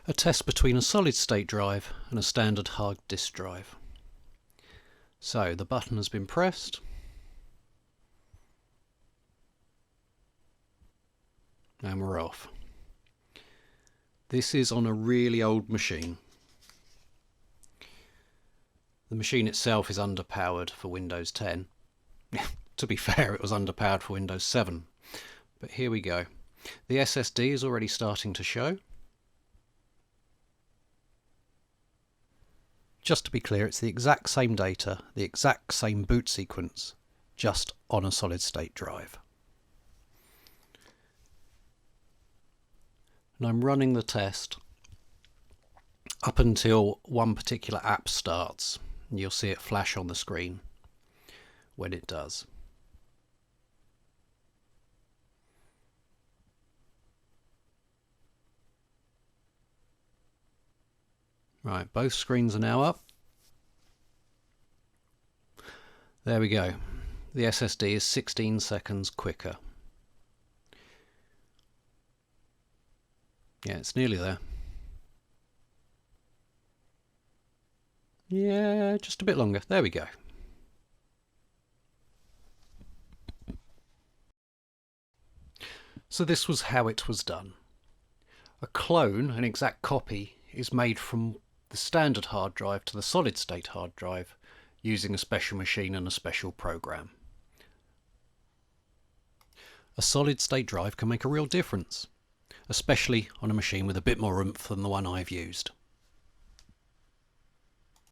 A test between a solid-state drive and a standard hard disk drive. So the button has been pressed. And we're off. This is on a really old machine. The machine itself is underpowered for Windows 10. To be fair, it was underpowered for Windows 7. But here we go. The SSD is already starting to show. Just to be clear, it's the exact same data, the exact same boot sequence, just on a solid-state drive. And I'm running the test up until one particular app starts. And you'll see it flash on the screen when it does. Right, both screens are now up. There we go. The SSD is 16 seconds quicker. Yeah, it's nearly there. Yeah, just a bit longer. There we go. So this was how it was done. A clone, an exact copy, is made from the standard hard drive to the solid state hard drive using a special machine and a special program. A solid state drive can make a real difference, especially on a machine with a bit more oomph than the one I've used.